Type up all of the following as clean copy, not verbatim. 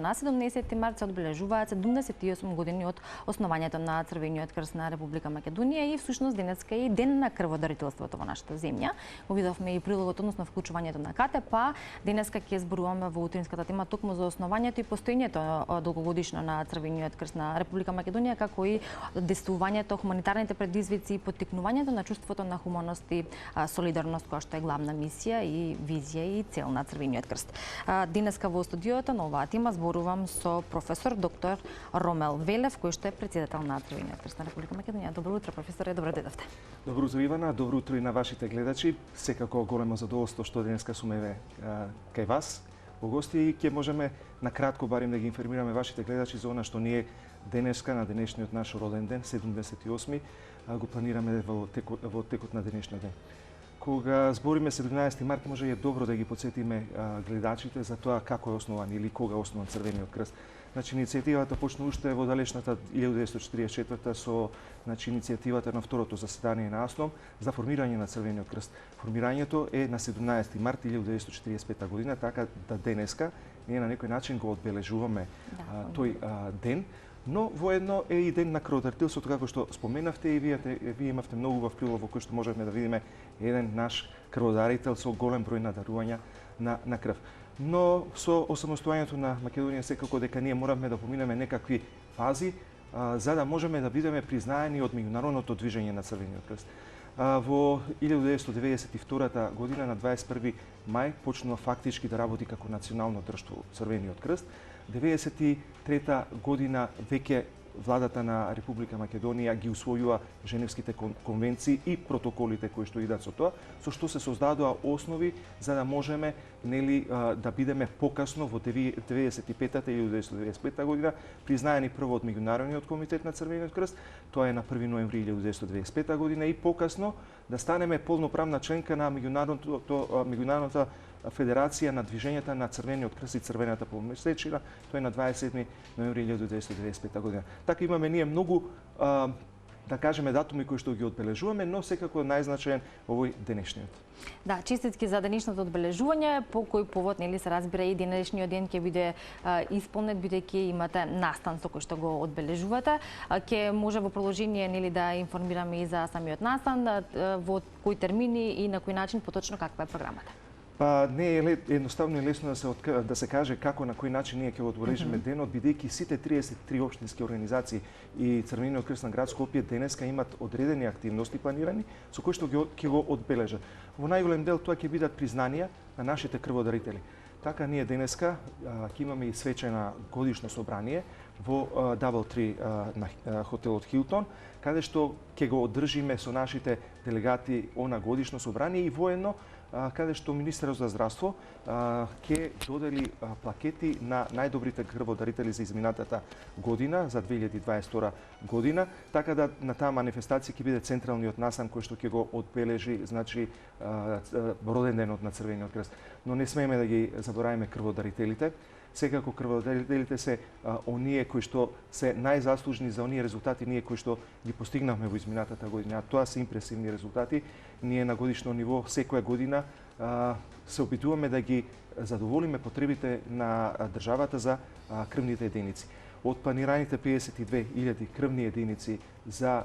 на 17 март се одбележуваат 78 години од основањето на Црвениот крст на Република Македонија и всушност денеска е и ден на крводарителството во нашата земја. Го видовме и прилогот, односно вклучувањето на КТП. Денеска ќе зборуваме во утринската тема токму за основањето и постоењето долгогодишно на Црвениот крст на Република Македонија, како и действувањето, хуманитарните предизвици и поттикнувањето на чувството на хуманост и солидарност, која што е главна мисија и визија и цел на Црвениот крст. Денеска во студиото на оваа тема зборувам со професор доктор Ромел Велев, кој што е председател на Црвениот крст на Република Македонија. Добро утро, професоре, добро дојдовте. Добро утро, Ивана, добро утро и на вашите гледачи. Секако големо задоволство што денеска сум кај вас во гости и ќе можеме накратко барем да ги информираме вашите гледачи за она што ние денеска на денешниот наш роден ден, 78 го планираме во текот на денешниот ден. Кога збориме 17 март, може е добро да ги подсетиме гледачите за тоа како е основан или кога е основан Црвениот крст. Значи, иницијативата почна уште во далечната 1944 со иницијативата на второто заседание на АСНОМ за формирање на Црвениот крст. Формирањето е на 17 март 1945 година, така да денеска ние на некој начин го одбележуваме тој ден. Но воедно е и ден на крводарителството, како што споменавте и вие имавте многу убав прилог во кој што можеме да видиме еден наш крводарител со голем број на дарувања на крв. Но со осамостојањето на Македонија секако дека ние моравме да поминеме некакви фази за да можеме да бидеме признаени од меѓународното движење на Црвениот крст. Во 1992 година на 21 мај почнува фактички да работи како национално друштво Црвениот крст. 1993 година веќе владата на Република Македонија ги усвојува Женевските конвенции и протоколите кои што идат со тоа, со што се создадоа основи за да можеме да бидеме покасно во 1995 или 1995 година признаени прво од Меѓународниот комитет на Црвениот крст, тоа е на 1 ноември 1995 година и покасно да станеме полноправна членка на меѓународната Федерација на движењата на Црвениот крст и Црвената полумесечина, тоа е на 27 ноември 1995 година. Така имаме ние многу да кажеме датуми кои што ги одбележуваме, но секако најзначаен овој денешниот. Да, честитки за денешното одбележување, по кој повод се разбира и денешниот ден ќе биде исполнет бидејќи имате настан со кој што го одбележувате. Ќе може во продолжение да информираме и за самиот настан, во кои термини и на кој начин поточно каква е програмата. Па не е едноставно и лесно да се каже како на кој начин ние ќе го одбележиме денот, бидејќи сите 33 општински организации и Црвениот крст на град Скопје денеска имат одредени активности планирани со кои што ќе го одбележат. Во најголем дел тоа ќе бидат признанија на нашите крводарители. Така ние денеска ќе имаме и свечена годишно собрание во Даблтри на хотелот Хилтон, каде што ќе го одржиме со нашите делегати она годишно собрание и воедно каде што Министерот за здравство ќе додели плакети на најдобрите крводарители за изминатата година, за 2022 година, така да на таа манифестација ќе биде централниот настан кој што ќе го одбележи, значи, роден денот на Црвениот крст. Но не смееме да ги забораваме крводарителите. Секако крводарителите се оние кои што се најзаслужни за оние резултати ние кои што ги постигнавме во изминатата година. Тоа се импресивни резултати. Ние на годишно ниво секоја година се обидуваме да ги задоволиме потребите на државата за крвните единици. Од планираните 52.000 крвни единици за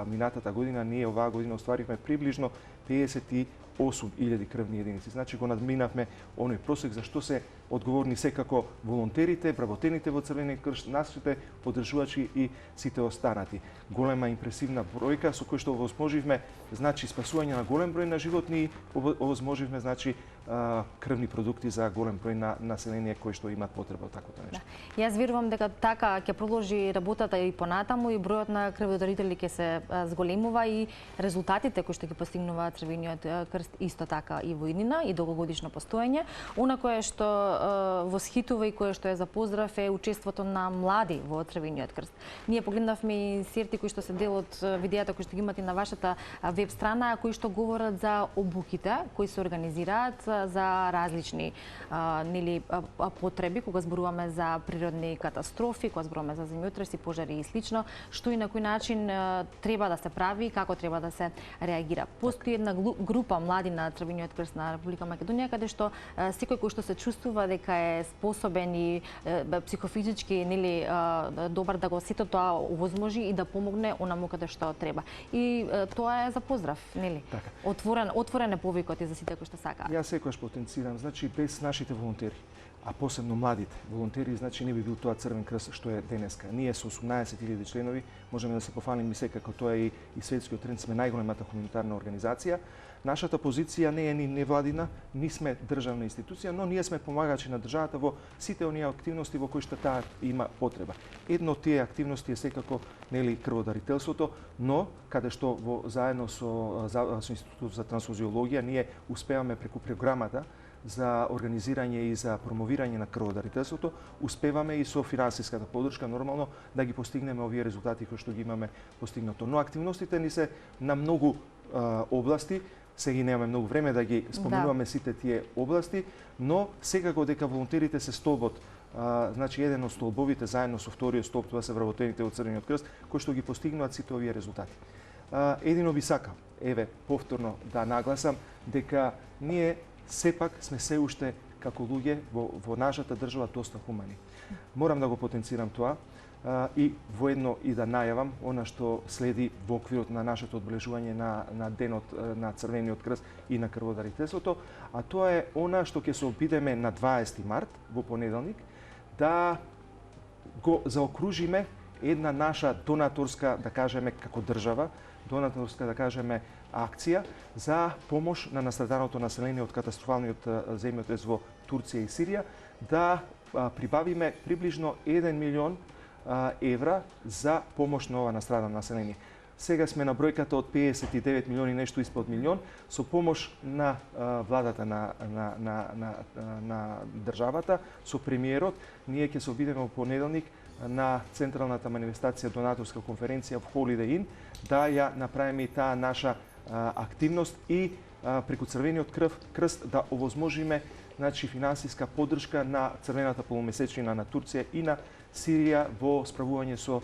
минатата година, ние оваа година остваривме приближно 58.000 крвни единици. Значи го надминавме оној просек за што се одговорни секако волонтерите, вработените во Црвениот крст, нашите поддржувачи и сите останати. Голема импресивна бројка со кој што овозможивме, значи, спасување на голем број на животни и овозможивме, значи, крвни продукти за голем број на население кои што имаат потреба од таквото нешто. Да. Јас верувам дека така ќе продолжи работата и понатаму и бројот на крводарители ќе се зголемува и резултатите кои што ги постигнува Црвениот крст исто така и во иднина и долгогодишно постоење. Она кое што восхитува и кое што е за поздрав е учеството на млади во Црвениот крст. Ние погледнавме и серти кои што се дел од видеата кои што ги имате на вашата веб страна, кои што говорат за обуките кои се организираат за различни потреби кога зборуваме за природни катастрофи, кога зборуваме за земјотреси, пожари и слично, што и на кој начин треба да се прави и како треба да се реагира. Постои една група млади на Црвениот крст на Република Македонија, каде што секој кој што се чувствува дека е способен и психофизички, нели, добар да го сето тоа овозможи и да помогне онаму каде што треба. И тоа е за поздрав, нели? Така. Отворен е повикот и за сите кои што сакаат. Јас секогаш потенцирам, значи без нашите волонтери, а посебно младите волонтери, значи не би бил тоа Црвен крст што е денеска. Ние со 18.000 членови можеме да се пофалиме секако тоа е и светскиот тренд, сме најголемата хуманитарна организација. Нашата позиција не е ни невладина, ни сме државна институција, но ние сме помагачи на државата во сите оние активности во кои што таа има потреба. Едно од тие активности е секако, нели, крводарителството, но каде што заедно со Институтот за трансфузиологија ние успеваме преку програмата за организирање и за промовирање на крводарителството, успеваме и со финансиската поддршка нормално да ги постигнеме овие резултати кои што ги имаме постигнато. Но активностите ни се на многу области, сега немаме многу време да ги споменуваме сите тие области, но секако дека волонтерите се столбот, значи еден од столбовите заедно со вториот столб, тоа се вработените од Црвениот крст, кои што ги постигнуваат сите овие резултати. Едино би сакал, повторно да нагласам дека ние сепак сме се уште како луѓе во нашата држава доста хумани. Морам да го потенцирам тоа и воедно и да најавам она што следи во оквирот на нашето одбележување на денот на Црвениот крст и на крводарителството, а тоа е она што ќе се обидеме на 20 март во понеделник да го заокружиме една наша донаторска, да кажеме како држава, донаторска, да кажеме, акција за помош на настраданото население од катастрофалниот земјотрес во Турција и Сирија, да прибавиме приближно 1 милион евра за помош на ова настрадано население. Сега сме на бројката од 59 милиони, нешто испод милион, со помош на владата на државата, со премиерот. Ние ќе се обидеме во понеделник на централната манифестација донаторска конференција во Holiday Inn да ја направиме и таа наша активност и преку Црвениот крст да овозможиме, значи, финансиска поддршка на црвената полумесечина на Турција и на Сирија во справување со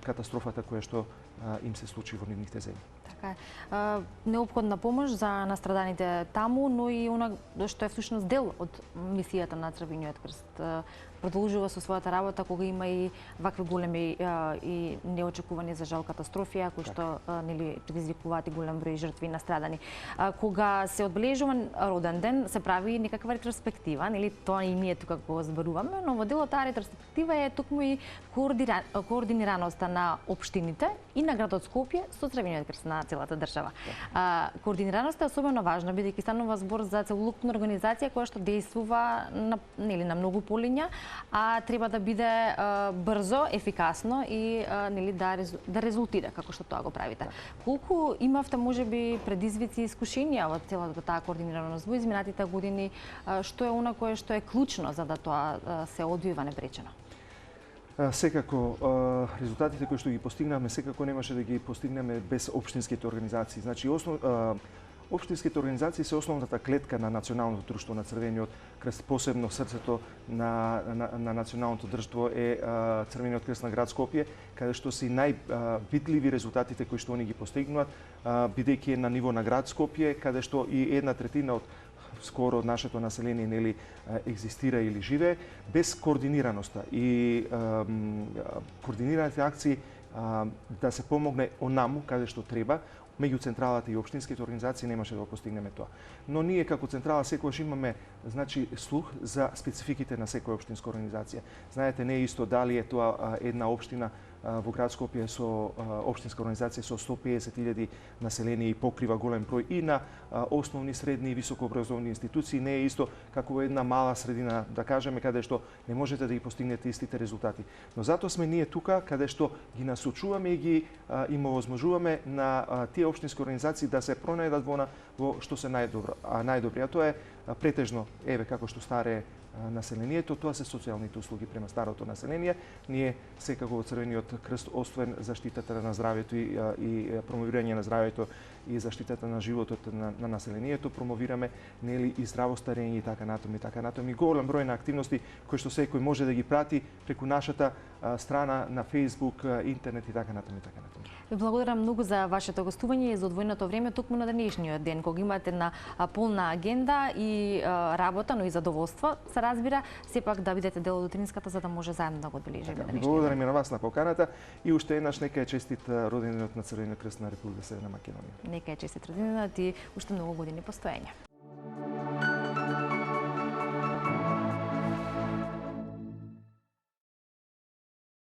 катастрофата која што им се случи во нивните земји. Така е. Неопходна помош за настраданите таму, но и она што е всушност дел од мисијата на Црвениот крст. Продолжува со својата работа кога има и вакви големи и неочекувани за жал катастрофи, кои што нели предизвикуваат и голем број жртви настрадани. Кога се одбележува роден ден, се прави некаква ретроспектива, нели тоа и ние тука го зборуваме, но во делот таа ретроспектива е токму и координираноста на општините и на градот Скопје со Црвениот крст на целата држава. Координираноста е особено важна, бидејќи станува збор за целокупна организација која што дејствува на многу полиња, а треба да биде брзо, ефикасно и нели да резултира како што тоа го правите. Колку имавте можеби предизвици и искушенија во целата таа координираност во изминатите години, што е она кое што е клучно за да тоа се одвива непречено? Секако, резултатите кои што ги постигнавме, секако немаше да ги постигнеме без општинските организации. Значи, општинските организации се основната клетка на националното друштво на Црвениот крст, посебно срцето на националното друштво е Црвениот крст на град Скопје, каде што се највидливи резултатите кои што они ги постигнуваат, бидејќи е на ниво на град Скопје, каде што и 1/3 од скоро од нашето население нели екзистира или живее, без координираноста и координираните акции да се помогне онаму каде што треба, меѓу централата и општинските организации немаше да го постигнеме тоа. Но ние како централа секогаш имаме, значи, слух за спецификите на секоја општинска организација. Знаете, не е исто дали е тоа една општина во град Скопје со општинска организација со 150.000 население и покрива голем број и на основни, средни и високообразовни институции, не е исто како една мала средина, да кажеме, каде што не можете да ги постигнете истите резултати. Но затоа сме ние тука, каде што ги насочуваме и ги им овозможуваме на тие општински организации да се пронајдат во што се најдобро. А најдобриот тоа е претежно еве како што старе населението, тоа се социјалните услуги према старото население. Ние секако во Црвениот крст, освен заштитата на здравјето и промовирање на здравјето и заштитата на животот на населението, промовираме нели и здраво старење и така натаму. И голем број на активности кои што секој може да ги прати преку нашата страна на Facebook, интернет и така натаму. Ви благодарам многу за вашето гостување и за одвоеното време токму на денешниот ден, кога имате на полна агенда и работа, но и задоволство, се разбира, сепак да бидете дел од утринската за да може заедно да го одбележиме денешниот ден. Благодарам и на вас на поканата и уште еднаш нека е честит роденденот на Црвениот крст на Република Северна Македонија. Нека е честит роденденот и уште многу години постоење.